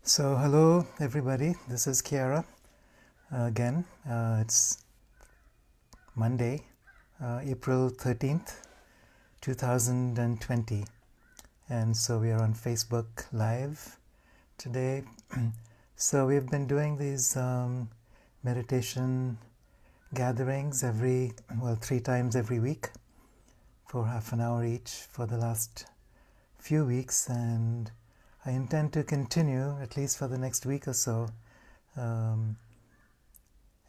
So, hello everybody, this is Kiara again. It's Monday, April 13th, 2020, and so we are on Facebook Live today. So, we've been doing these meditation gatherings 3 times every week for half an hour each for the last few weeks, and I intend to continue at least for the next week or so. And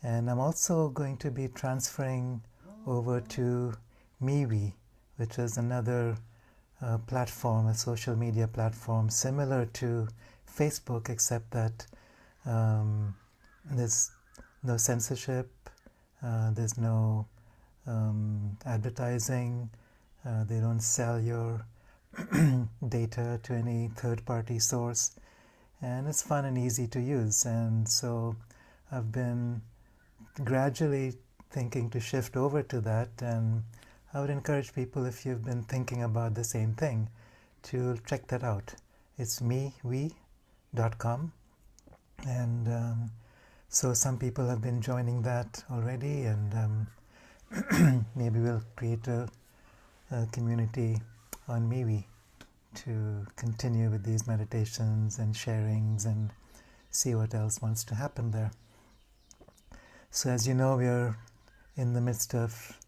I'm also going to be transferring over to MeWe, which is another platform, a social media platform similar to Facebook, except that there's no censorship, there's no advertising, they don't sell your data to any third-party source, and it's fun and easy to use. And so I've been gradually thinking to shift over to that, and I would encourage people, if you've been thinking about the same thing, to check that out. It's mewe.com, and so some people have been joining that already, and maybe we'll create a community on MeWe to continue with these meditations and sharings and see what else wants to happen there. So as you know, we are in the midst of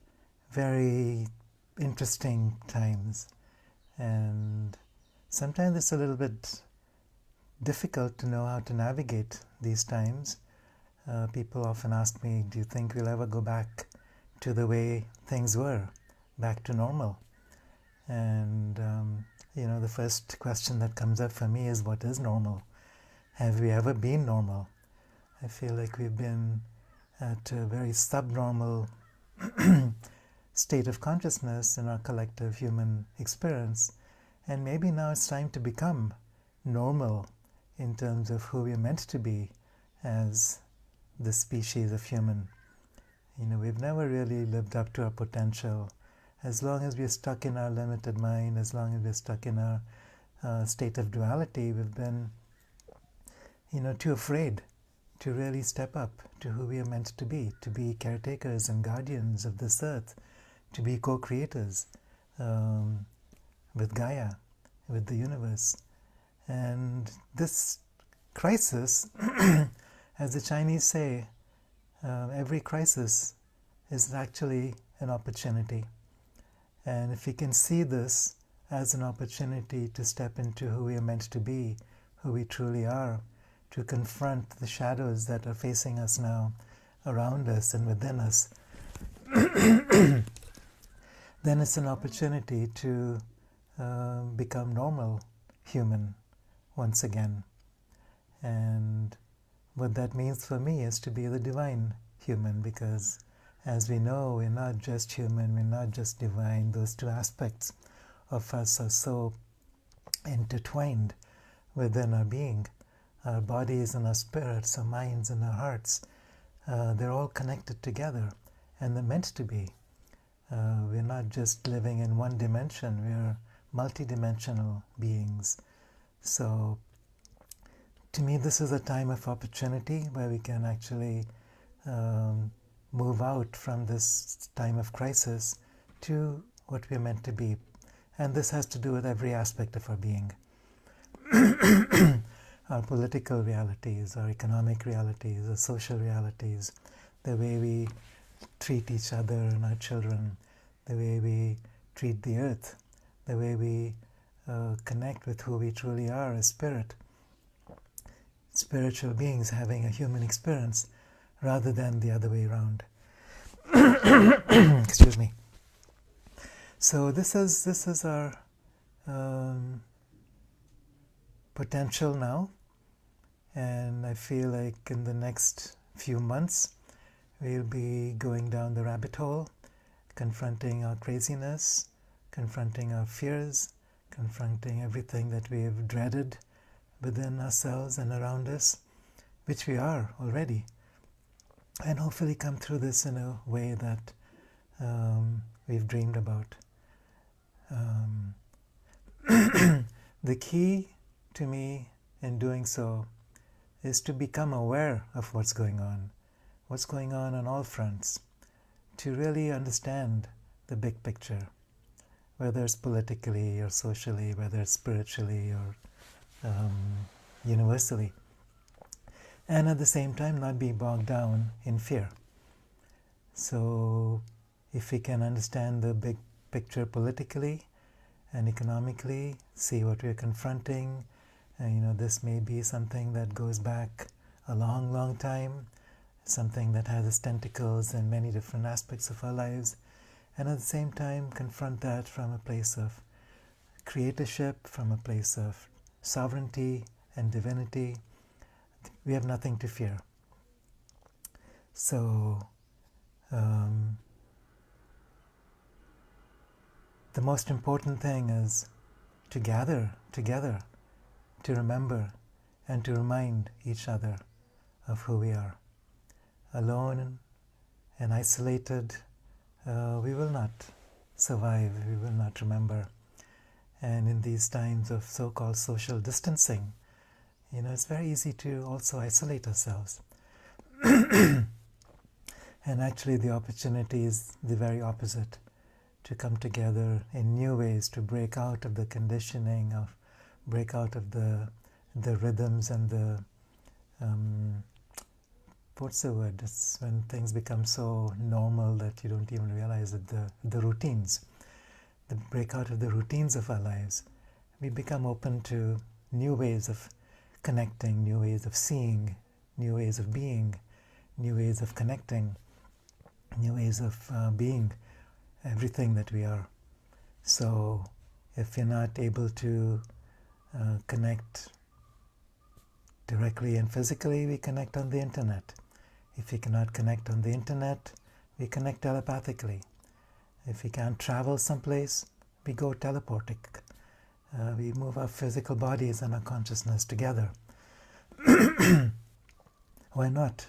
very interesting times, and sometimes it's a little bit difficult to know how to navigate these times. People often ask me, do you think we'll ever go back to the way things were, back to normal? And the first question that comes up for me is, what is normal? Have we ever been normal? I feel like we've been at a very subnormal state of consciousness in our collective human experience, and maybe now it's time to become normal in terms of who we're meant to be as the species of human. We've never really lived up to our potential. As long as we're stuck in our limited mind, as long as we're stuck in our state of duality, we've been, too afraid to really step up to who we are meant to be caretakers and guardians of this earth, to be co-creators with Gaia, with the universe. And this crisis, as the Chinese say, every crisis is actually an opportunity. And if we can see this as an opportunity to step into who we are meant to be, who we truly are, to confront the shadows that are facing us now, around us and within us, then it's an opportunity to become normal human once again. And what that means for me is to be the divine human, because as we know, we're not just human, we're not just divine. Those two aspects of us are so intertwined within our being. Our bodies and our spirits, our minds and our hearts, they're all connected together, and they're meant to be. We're not just living in one dimension, we're multidimensional beings. So, to me, this is a time of opportunity where we can actually move out from this time of crisis to what we're meant to be. And this has to do with every aspect of our being. Our political realities, our economic realities, our social realities, the way we treat each other and our children, the way we treat the earth, the way we connect with who we truly are as spiritual beings having a human experience, rather than the other way around. Excuse me. So this is our potential now, and I feel like in the next few months we'll be going down the rabbit hole, confronting our craziness, confronting our fears, confronting everything that we've dreaded within ourselves and around us, which we are already, and hopefully come through this in a way that we've dreamed about. The key to me in doing so is to become aware of what's going on all fronts, to really understand the big picture, whether it's politically or socially, whether it's spiritually or universally, and at the same time not be bogged down in fear. So if we can understand the big picture politically and economically, see what we're confronting, this may be something that goes back a long, long time, something that has its tentacles in many different aspects of our lives, and at the same time confront that from a place of creatorship, from a place of sovereignty and divinity. We have nothing to fear. So the most important thing is to gather together, to remember and to remind each other of who we are. Alone and isolated, we will not survive, we will not remember. And in these times of so-called social distancing, it's very easy to also isolate ourselves. And actually the opportunity is the very opposite, to come together in new ways, to break out of the conditioning, break out of the rhythms and the what's the word? It's when things become so normal that you don't even realize it, the routines. The break out of the routines of our lives. We become open to new ways of connecting, new ways of seeing, new ways of being, new ways of connecting, new ways of being everything that we are. So if you're not able to connect directly and physically, we connect on the internet. If we cannot connect on the internet, we connect telepathically. If we can't travel someplace, we go teleportic. We move our physical bodies and our consciousness together. Why not?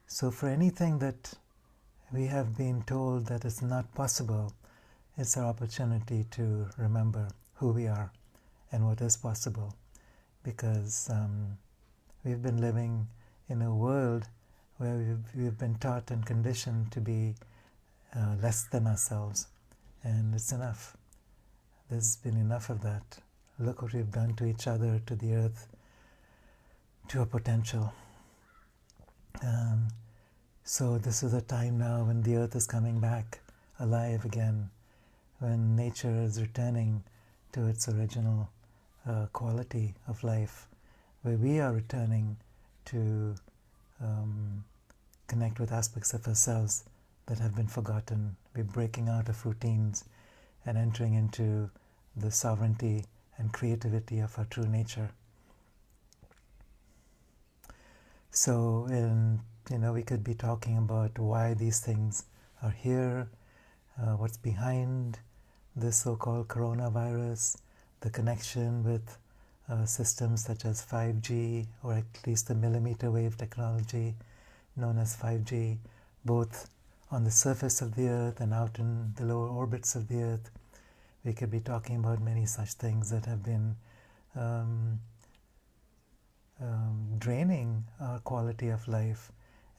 So for anything that we have been told that is not possible, it's our opportunity to remember who we are and what is possible. Because we've been living in a world where we've been taught and conditioned to be less than ourselves, and it's enough. There's been enough of that. Look what we've done to each other, to the earth, to our potential. So this is a time now when the earth is coming back alive again, when nature is returning to its original quality of life, where we are returning to connect with aspects of ourselves that have been forgotten. We're breaking out of routines and entering into the sovereignty and creativity of our true nature. So, we could be talking about why these things are here, what's behind this so-called coronavirus, the connection with systems such as 5G, or at least the millimeter wave technology known as 5G, both on the surface of the earth and out in the lower orbits of the earth. We could be talking about many such things that have been draining our quality of life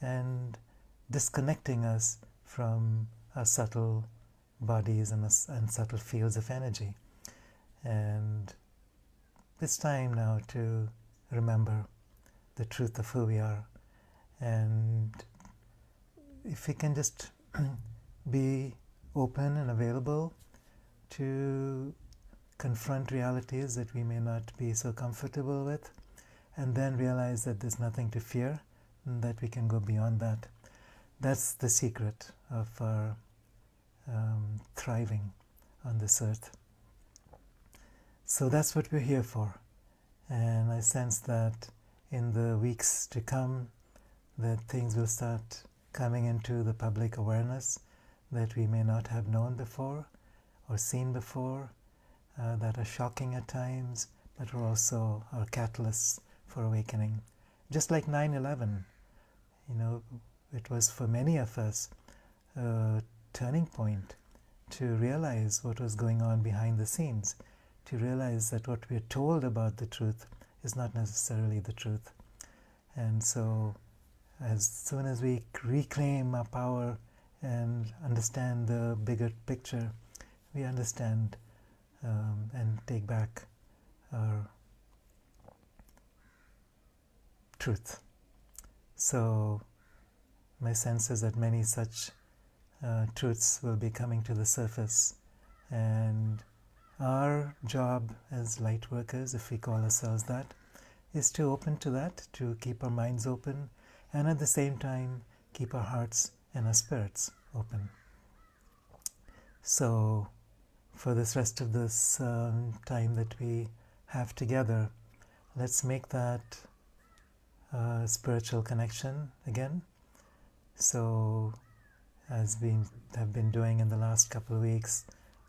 and disconnecting us from our subtle bodies and subtle fields of energy. And it's time now to remember the truth of who we are. And if we can just be open and available to confront realities that we may not be so comfortable with, and then realize that there's nothing to fear, and that we can go beyond that. That's the secret of our thriving on this earth. So that's what we're here for. And I sense that in the weeks to come, that things will start coming into the public awareness that we may not have known before or seen before, that are shocking at times, but are also our catalysts for awakening. Just like 9/11, it was for many of us a turning point to realize what was going on behind the scenes, to realize that what we're told about the truth is not necessarily the truth. And so as soon as we reclaim our power and understand the bigger picture, we understand and take back our truth. So my sense is that many such truths will be coming to the surface, and our job as light workers, if we call ourselves that, is to open to that, to keep our minds open, and at the same time keep our hearts and our spirits open. So for this rest of this time that we have together, let's make that spiritual connection again. So as we have been doing in the last couple of weeks,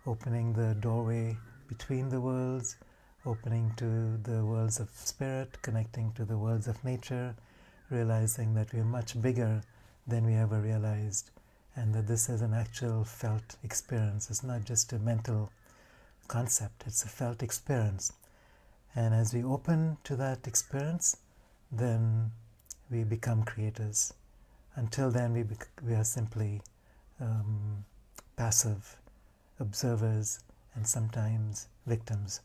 opening the doorway between the worlds, opening to the worlds of spirit, connecting to the worlds of nature, realizing that we are much bigger than we ever realized, and that this is an actual felt experience. It's not just a mental concept, it's a felt experience. And as we open to that experience, then we become creators. Until then, we are simply passive observers and sometimes victims.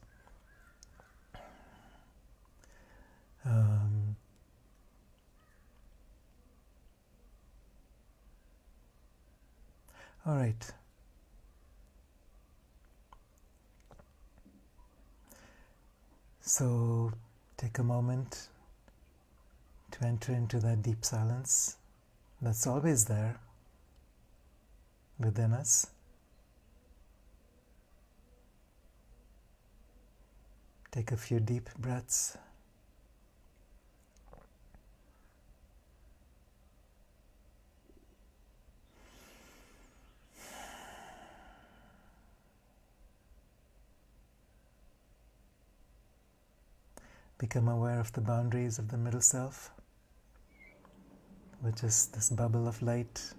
All right. So take a moment to enter into that deep silence that's always there within us. Take a few deep breaths. Become aware of the boundaries of the middle self, which is this bubble of light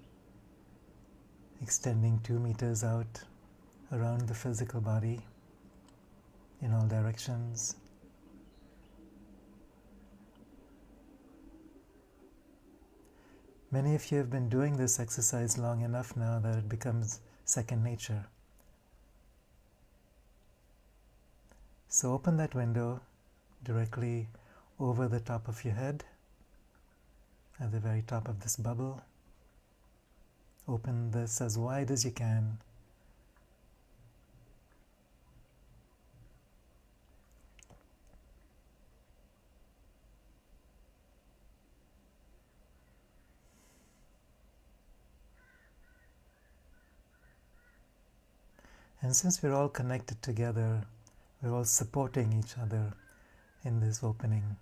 extending 2 meters out around the physical body in all directions. Many of you have been doing this exercise long enough now that it becomes second nature. So open that window directly over the top of your head, at the very top of this bubble. Open this as wide as you can. And since we're all connected together, we're all supporting each other in this opening.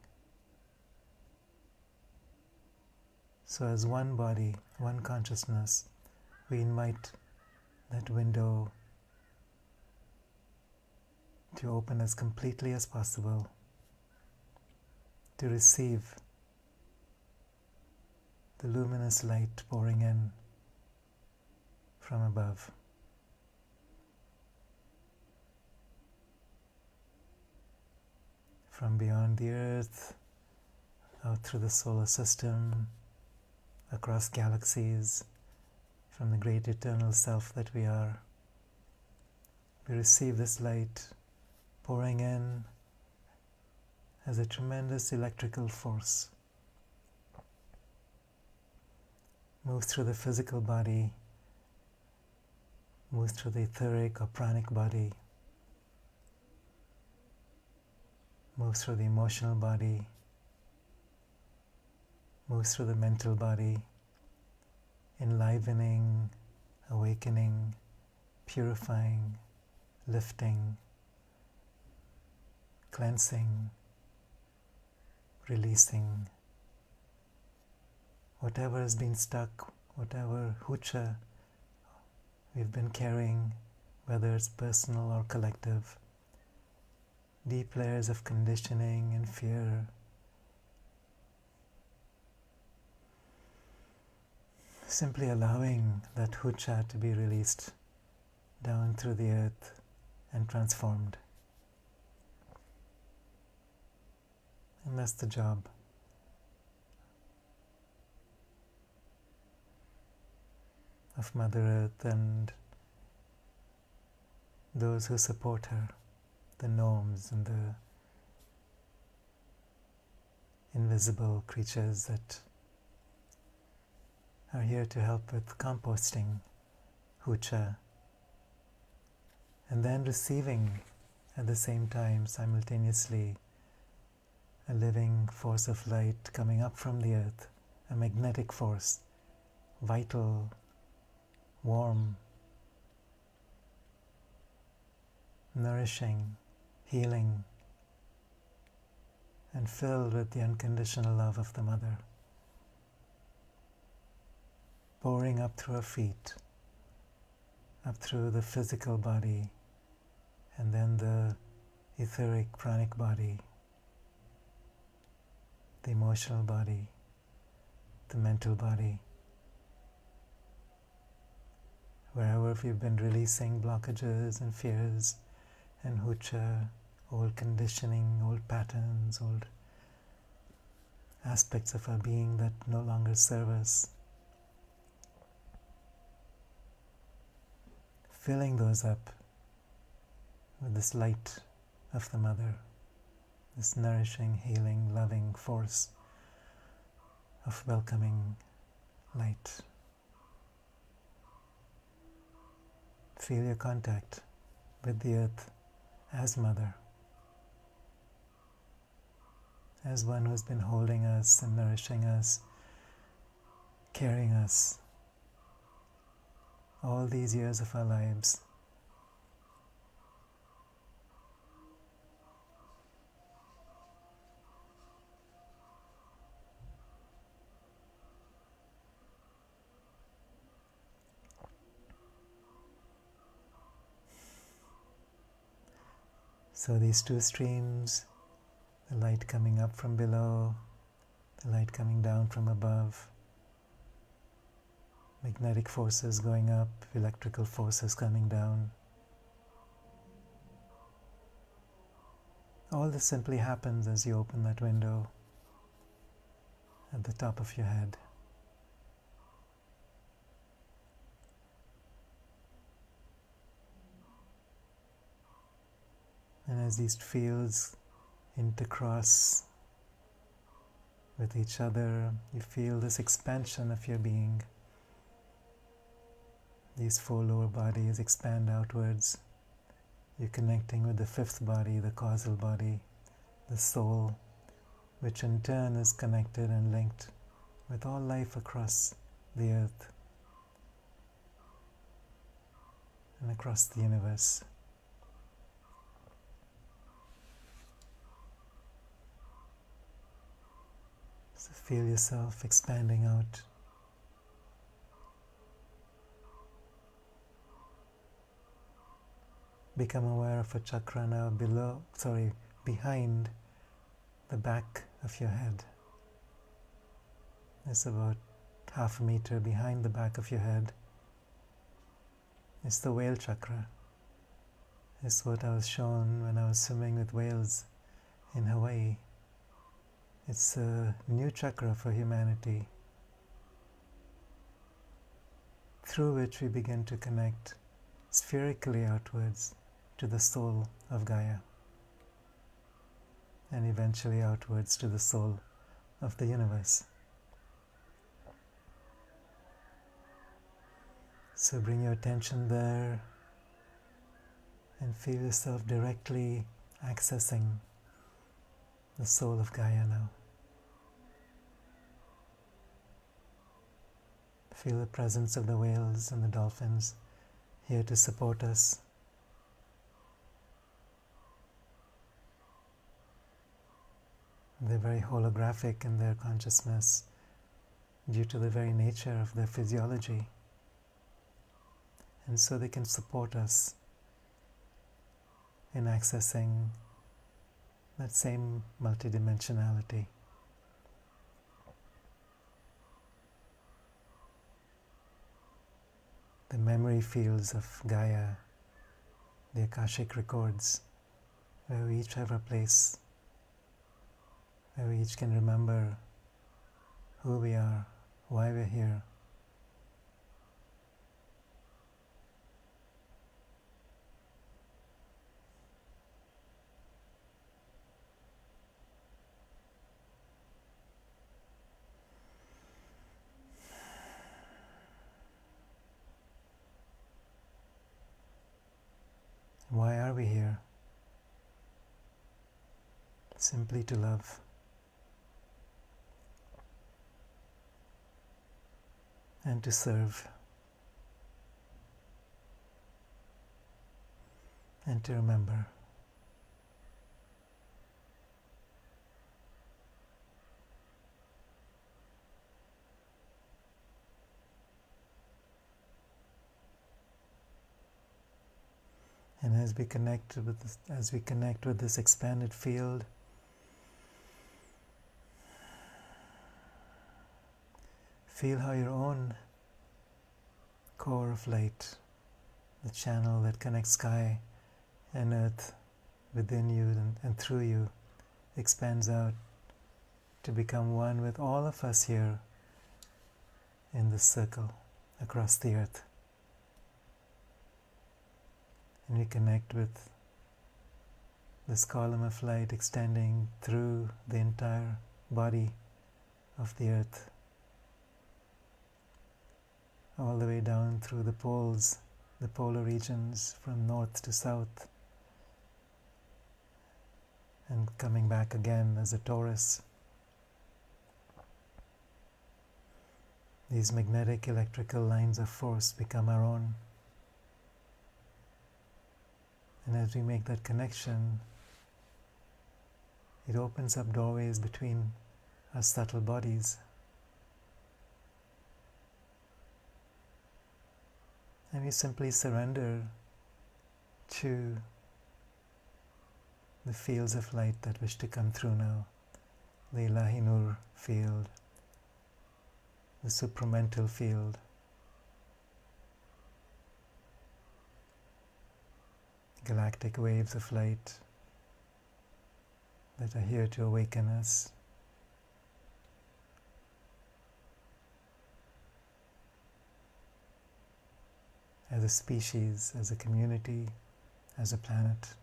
So as one body, one consciousness, we invite that window to open as completely as possible, to receive the luminous light pouring in from above. From beyond the earth, out through the solar system, across galaxies, from the great eternal self that we are. We receive this light pouring in as a tremendous electrical force. Moves through the physical body, moves through the etheric or pranic body, moves through the emotional body, moves through the mental body, enlivening, awakening, purifying, lifting, cleansing, releasing. Whatever has been stuck, whatever hucha we've been carrying, whether it's personal or collective, deep layers of conditioning and fear, simply allowing that hucha to be released down through the earth and transformed. And that's the job of Mother Earth and those who support her, the gnomes and the invisible creatures that are here to help with composting, hucha, and then receiving at the same time, simultaneously, a living force of light coming up from the earth, a magnetic force, vital, warm, nourishing, healing, and filled with the unconditional love of the Mother, pouring up through her feet, up through the physical body, and then the etheric pranic body, the emotional body, the mental body. Wherever we've been releasing blockages and fears and hucha, old conditioning, old patterns, old aspects of our being that no longer serve us, filling those up with this light of the Mother, this nourishing, healing, loving force of welcoming light. Feel your contact with the earth as Mother, as one who's been holding us and nourishing us, carrying us all these years of our lives. So these two streams, the light coming up from below, the light coming down from above, magnetic forces going up, electrical forces coming down. All this simply happens as you open that window at the top of your head. And as these fields intercross with each other, you feel this expansion of your being. These four lower bodies expand outwards. You're connecting with the fifth body, the causal body, the soul, which in turn is connected and linked with all life across the earth and across the universe. So feel yourself expanding out. Become aware of a chakra now behind the back of your head. It's about half a meter behind the back of your head. It's the whale chakra. It's what I was shown when I was swimming with whales in Hawaii. It's a new chakra for humanity, through which we begin to connect spherically outwards to the soul of Gaia, and eventually outwards to the soul of the universe. So bring your attention there and feel yourself directly accessing the soul of Gaia now. Feel the presence of the whales and the dolphins here to support us. They're very holographic in their consciousness due to the very nature of their physiology. And so they can support us in accessing that same multidimensionality. The memory fields of Gaia, the Akashic records, where we each have a place where we each can remember who we are, why we're here. Why are we here? Simply to love and to serve and to remember. And as we connect with this expanded field, feel how your own core of light, the channel that connects sky and earth within you and through you, expands out to become one with all of us here in this circle across the earth. And we connect with this column of light extending through the entire body of the earth, all the way down through the poles, the polar regions from north to south, and coming back again as a torus. These magnetic electrical lines of force become our own. And as we make that connection, it opens up doorways between our subtle bodies. And we simply surrender to the fields of light that wish to come through now. The Ilahi Nur field, the supramental field, galactic waves of light that are here to awaken us. As a species, as a community, as a planet.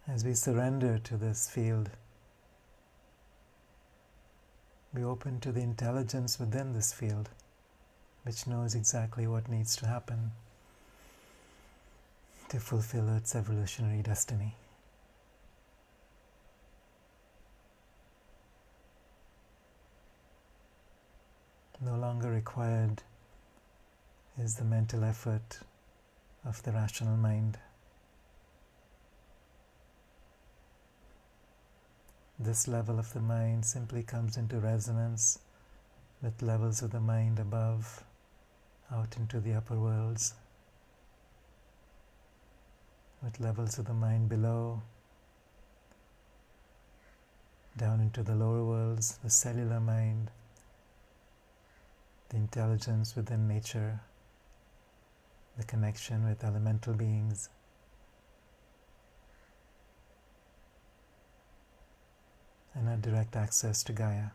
As we surrender to this field, we open to the intelligence within this field, which knows exactly what needs to happen to fulfill its evolutionary destiny. No longer required is the mental effort of the rational mind. This level of the mind simply comes into resonance with levels of the mind above, out into the upper worlds, with levels of the mind below, down into the lower worlds, the cellular mind, the intelligence within nature, the connection with elemental beings, and our direct access to Gaia.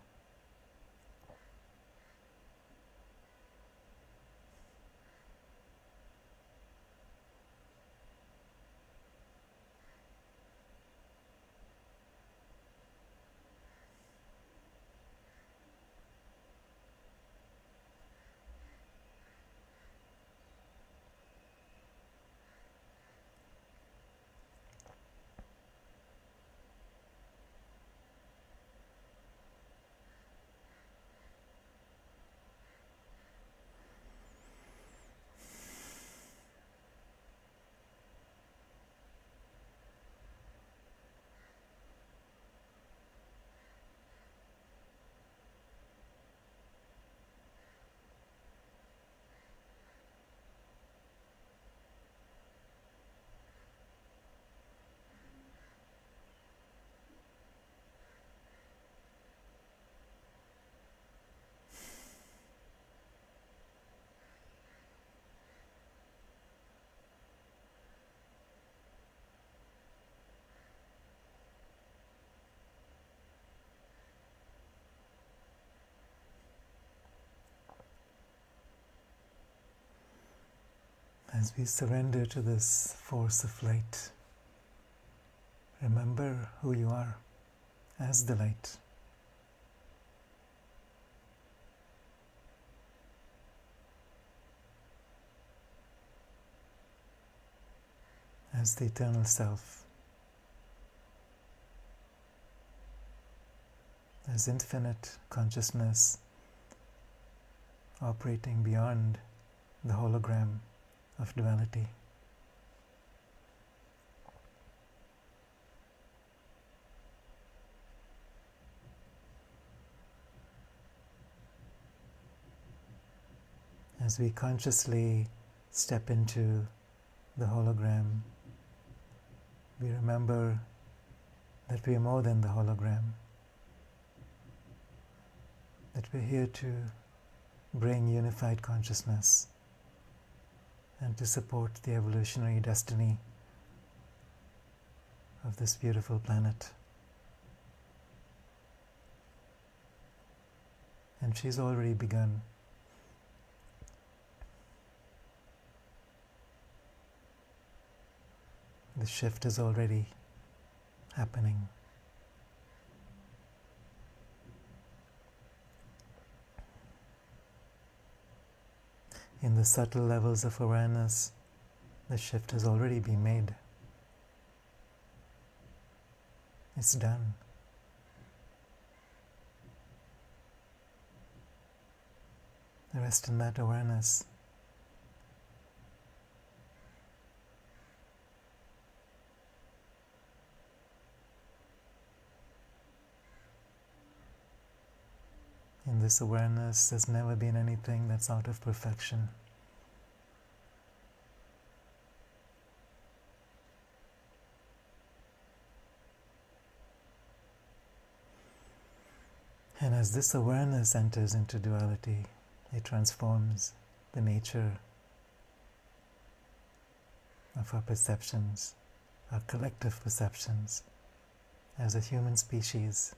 As we surrender to this force of light, remember who you are as the light. As the eternal self, as infinite consciousness operating beyond the hologram of duality. As we consciously step into the hologram, we remember that we are more than the hologram, that we're here to bring unified consciousness and to support the evolutionary destiny of this beautiful planet. And she's already begun. The shift is already happening. In the subtle levels of awareness, the shift has already been made. It's done. Rest in that awareness. In this awareness, there's never been anything that's out of perfection. And as this awareness enters into duality, it transforms the nature of our perceptions, our collective perceptions, as a human species.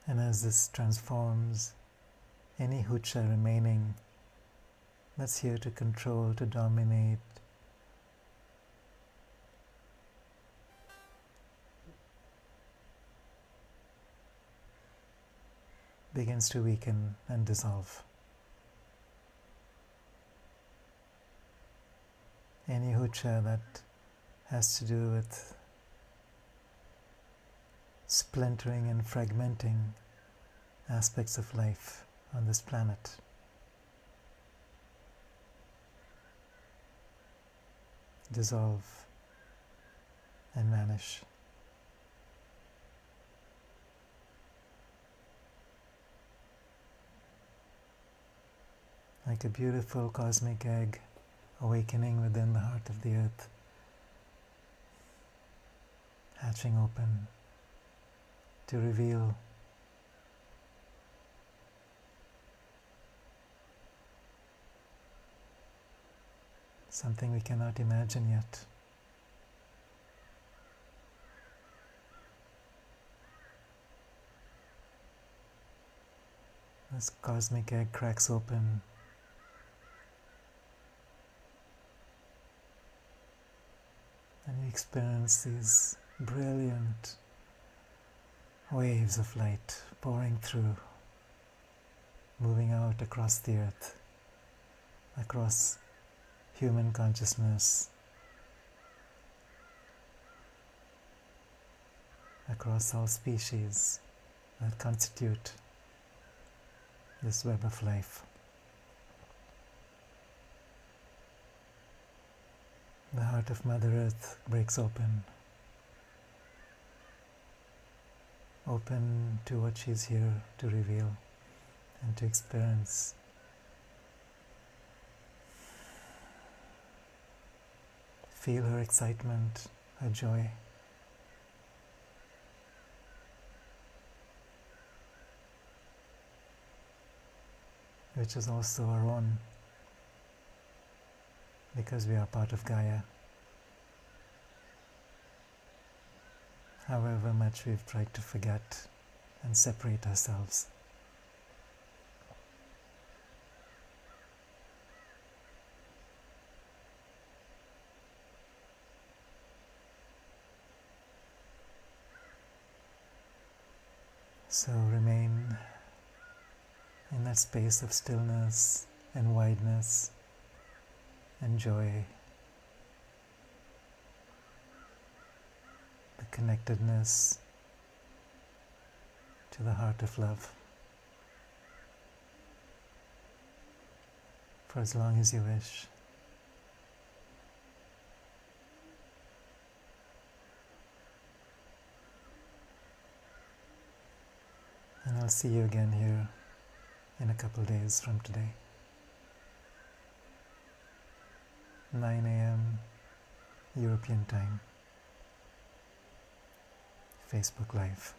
And as this transforms, any hucha remaining that's here to control, to dominate, begins to weaken and dissolve. Any hucha that has to do with splintering and fragmenting aspects of life on this planet. Dissolve and vanish. Like a beautiful cosmic egg awakening within the heart of the earth, hatching open to reveal something we cannot imagine yet. This cosmic egg cracks open, and we experience these brilliant waves of light pouring through, moving out across the earth, across human consciousness, across all species that constitute this web of life. The heart of Mother Earth breaks open to what she's here to reveal and to experience. Feel her excitement, her joy. Which is also our own, because we are part of Gaia. However much we've tried to forget and separate ourselves. So remain in that space of stillness and wideness and joy, the connectedness to the heart of love for as long as you wish. And I'll see you again here in a couple days from today. 9 a.m. European time. Facebook Live.